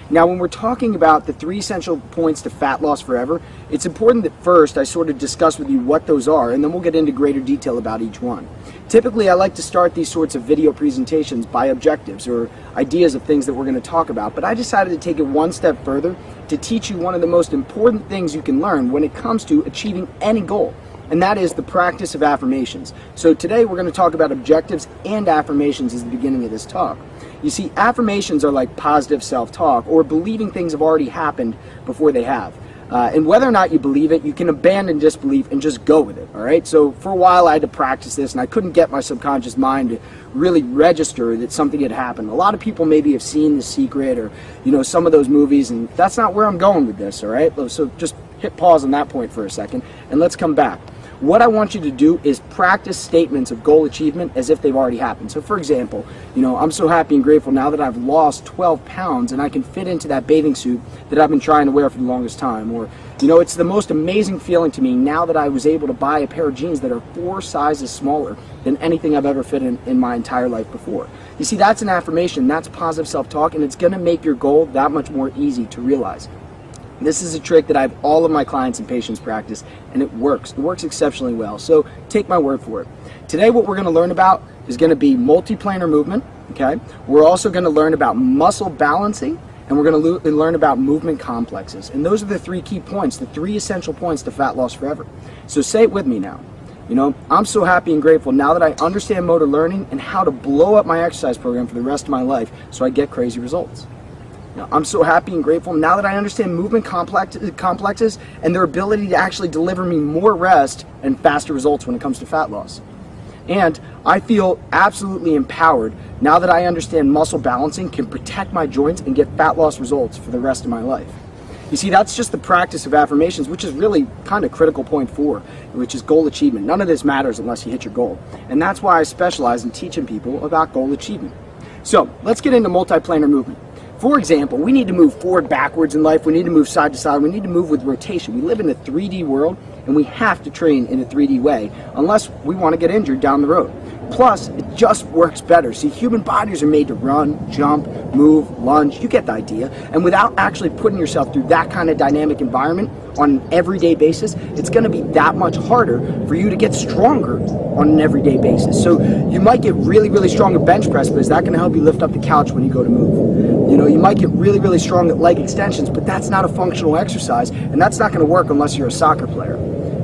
Now, when we're talking about the 3 essential points to fat loss forever, it's important that first I sort of discuss with you what those are, and then we'll get into greater detail about each one. Typically, I like to start these sorts of video presentations by objectives or ideas of things that we're going to talk about, but I decided to take it one step further to teach you one of the most important things you can learn when it comes to achieving any goal, and that is the practice of affirmations. So today we're going to talk about objectives and affirmations as the beginning of this talk. You see, affirmations are like positive self-talk, or believing things have already happened before they have. And whether or not you believe it, you can abandon disbelief and just go with it, all right? So for a while I had to practice this, and I couldn't get my subconscious mind to really register that something had happened. A lot of people maybe have seen The Secret or, you know, some of those movies, and that's not where I'm going with this, all right? So just hit pause on that point for a second, and let's come back. What I want you to do is practice statements of goal achievement as if they've already happened. So for example, you know, I'm so happy and grateful now that I've lost 12 pounds and I can fit into that bathing suit that I've been trying to wear for the longest time. Or, you know, it's the most amazing feeling to me now that I was able to buy a pair of jeans that are 4 sizes smaller than anything I've ever fit in my entire life before. You see, that's an affirmation, that's positive self-talk, and it's going to make your goal that much more easy to realize. This is a trick that I have all of my clients and patients practice, and it works. It works exceptionally well. So take my word for it. Today what we're going to learn about is going to be multiplanar movement. Okay. We're also going to learn about muscle balancing, and we're going to learn about movement complexes. And those are the 3 key points, the 3 essential points to fat loss forever. So say it with me now. You know, I'm so happy and grateful now that I understand motor learning and how to blow up my exercise program for the rest of my life so I get crazy results. I'm so happy and grateful now that I understand movement complexes and their ability to actually deliver me more rest and faster results when it comes to fat loss. And I feel absolutely empowered now that I understand muscle balancing can protect my joints and get fat loss results for the rest of my life. You see, that's just the practice of affirmations, which is really kind of critical point 4, which is goal achievement. None of this matters unless you hit your goal. And that's why I specialize in teaching people about goal achievement. So let's get into multiplanar movement. For example, we need to move forward, backwards in life. We need to move side to side. We need to move with rotation. We live in a 3D world, and we have to train in a 3D way unless we want to get injured down the road. Plus, it just works better. See, human bodies are made to run, jump, move, lunge. You get the idea. And without actually putting yourself through that kind of dynamic environment on an everyday basis, it's going to be that much harder for you to get stronger on an everyday basis. So you might get really, really strong at bench press, but is that going to help you lift up the couch when you go to move? You know, you might get really, really strong at leg extensions, but that's not a functional exercise, and that's not going to work unless you're a soccer player.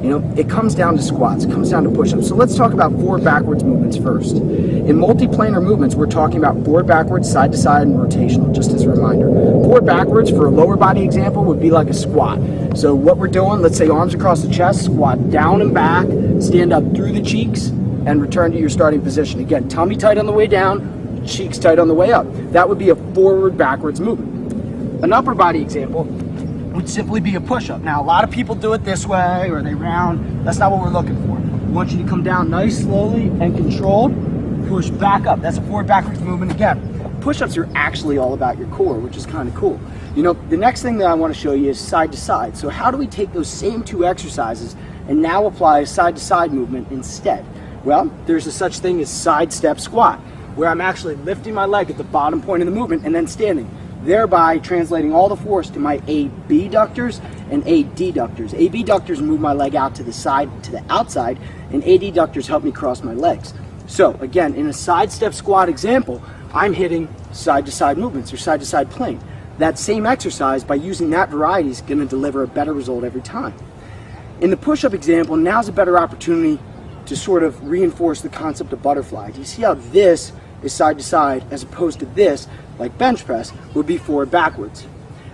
You know, it comes down to squats, it comes down to push-ups. So let's talk about forward backwards movements first. In multiplanar movements, we're talking about forward backwards, side to side, and rotational, just as a reminder. Forward backwards, for a lower body example, would be like a squat. So what we're doing, let's say arms across the chest, squat down and back, stand up through the cheeks, and return to your starting position. Again, tummy tight on the way down, cheeks tight on the way up. That would be a forward backwards movement. An upper body example would simply be a push-up. Now, a lot of people do it this way, or they round. That's not what we're looking for. We want you to come down nice, slowly, and controlled. Push back up. That's a forward backwards movement again. Push-ups are actually all about your core, which is kind of cool. You know, the next thing that I want to show you is side to side. So how do we take those same 2 exercises and now apply a side to side movement instead? Well, there's a such thing as side step squat, where I'm actually lifting my leg at the bottom point of the movement and then standing, thereby translating all the force to my abductors and adductors. Abductors move my leg out to the side, to the outside, and adductors help me cross my legs. So again, in a side step squat example, I'm hitting side to side movements or side to side plane. That same exercise, by using that variety, is going to deliver a better result every time. In the push-up example, now's a better opportunity to sort of reinforce the concept of butterfly. Do you see how this is side to side as opposed to this, like bench press, would be forward backwards?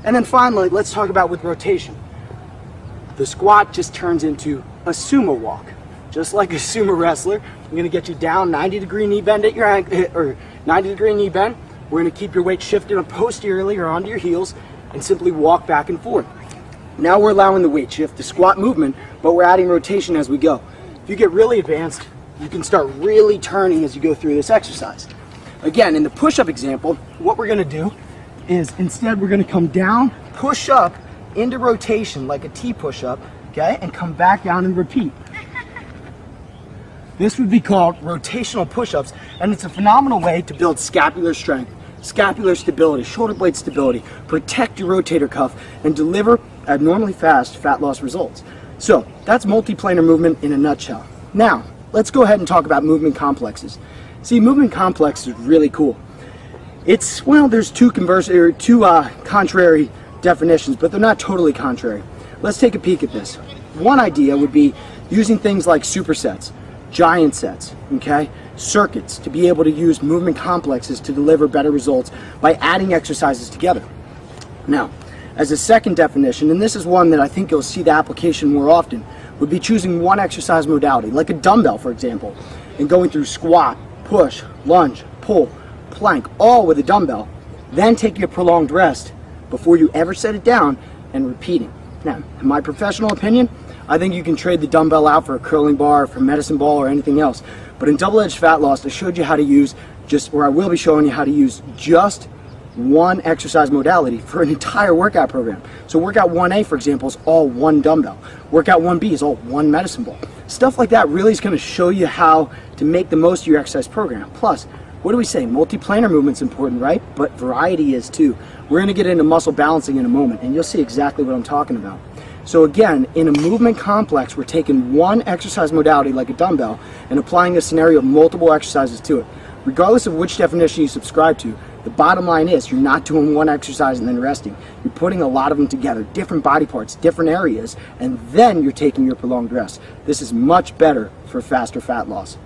And then finally, let's talk about with rotation. The squat just turns into a sumo walk. Just like a sumo wrestler, I'm going to get you down 90-degree knee bend at your ankle, or 90-degree knee bend. We're going to keep your weight shifted posteriorly or onto your heels and simply walk back and forth. Now we're allowing the weight shift, the squat movement, but we're adding rotation as we go. If you get really advanced, you can start really turning as you go through this exercise. Again, in the push-up example, what we're going to do is instead we're going to come down, push up into rotation like a T push-up, okay, and come back down and repeat. This would be called rotational push-ups, and it's a phenomenal way to build scapular strength scapular stability, shoulder blade stability, protect your rotator cuff, and deliver abnormally fast fat loss results. So that's multiplanar movement in a nutshell. Now, let's go ahead and talk about movement complexes. See, movement complex is really cool. It's, well, there's two contrary definitions, but they're not totally contrary. Let's take a peek at this. One idea would be using things like supersets, giant sets, okay, circuits, to be able to use movement complexes to deliver better results by adding exercises together. Now, as a second definition, and this is one that I think you'll see the application more often, would be choosing one exercise modality, like a dumbbell, for example, and going through squat, push, lunge, pull, plank, all with a dumbbell, then taking a prolonged rest before you ever set it down and repeating. Now, in my professional opinion, I think you can trade the dumbbell out for a curling bar, for a medicine ball, or anything else. But in double-edged fat loss, I showed you how to use I will be showing you how to use just one exercise modality for an entire workout program. So workout 1A, for example, is all one dumbbell. Workout 1B is all one medicine ball. Stuff like that really is going to show you how to make the most of your exercise program. Plus, what do we say? Multiplanar movement's important, right? But variety is too. We're going to get into muscle balancing in a moment, and you'll see exactly what I'm talking about. So again, in a movement complex, we're taking one exercise modality like a dumbbell and applying a scenario of multiple exercises to it. Regardless of which definition you subscribe to, the bottom line is you're not doing one exercise and then resting. You're putting a lot of them together, different body parts, different areas, and then you're taking your prolonged rest. This is much better for faster fat loss.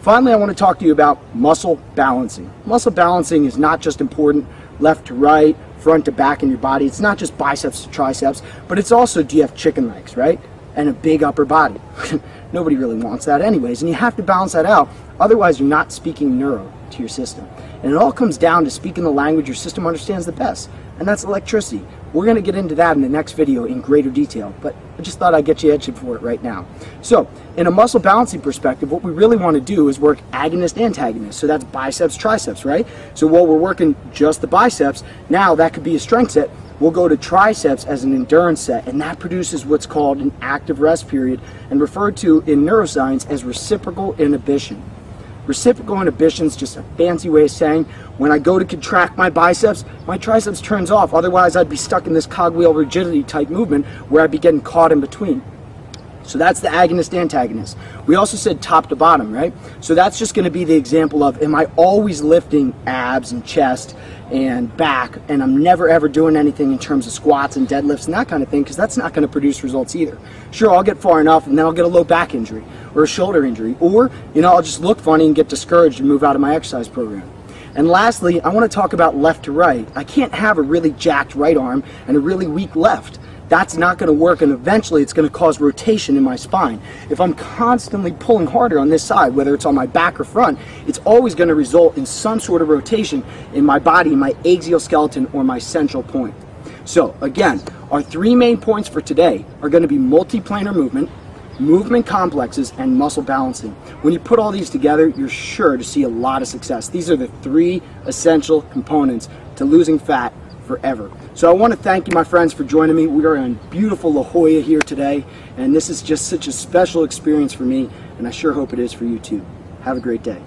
Finally, I want to talk to you about muscle balancing. Muscle balancing is not just important left to right, front to back in your body. It's not just biceps to triceps, but it's also, do you have chicken legs, right? And a big upper body. Nobody really wants that anyways, and you have to balance that out. Otherwise, you're not speaking neuro to your system. And it all comes down to speaking the language your system understands the best, and that's electricity. We're going to get into that in the next video in greater detail, but I just thought I'd get you itching for it right now. So, in a muscle balancing perspective, what we really want to do is work agonist-antagonist. So that's biceps, triceps, right? So while we're working just the biceps, now that could be a strength set. We'll go to triceps as an endurance set, and that produces what's called an active rest period, and referred to in neuroscience as reciprocal inhibition. Reciprocal inhibition is just a fancy way of saying when I go to contract my biceps, my triceps turns off. Otherwise, I'd be stuck in this cogwheel rigidity type movement where I'd be getting caught in between. So that's the agonist-antagonist. We also said top to bottom, right? So that's just going to be the example of, am I always lifting abs and chest and back, and I'm never ever doing anything in terms of squats and deadlifts and that kind of thing, because that's not going to produce results either. Sure, I'll get far enough and then I'll get a low back injury or a shoulder injury, or I'll just look funny and get discouraged and move out of my exercise program. And lastly, I want to talk about left to right. I can't have a really jacked right arm and a really weak left. That's not going to work, and eventually it's going to cause rotation in my spine. If I'm constantly pulling harder on this side, whether it's on my back or front, it's always going to result in some sort of rotation in my body, my axial skeleton, or my central point. So again, our three main points for today are going to be multiplanar movement, movement complexes, and muscle balancing. When you put all these together, you're sure to see a lot of success. These are the three essential components to losing fat forever. So I want to thank you, my friends, for joining me. We are in beautiful La Jolla here today, and this is just such a special experience for me, and I sure hope it is for you too. Have a great day.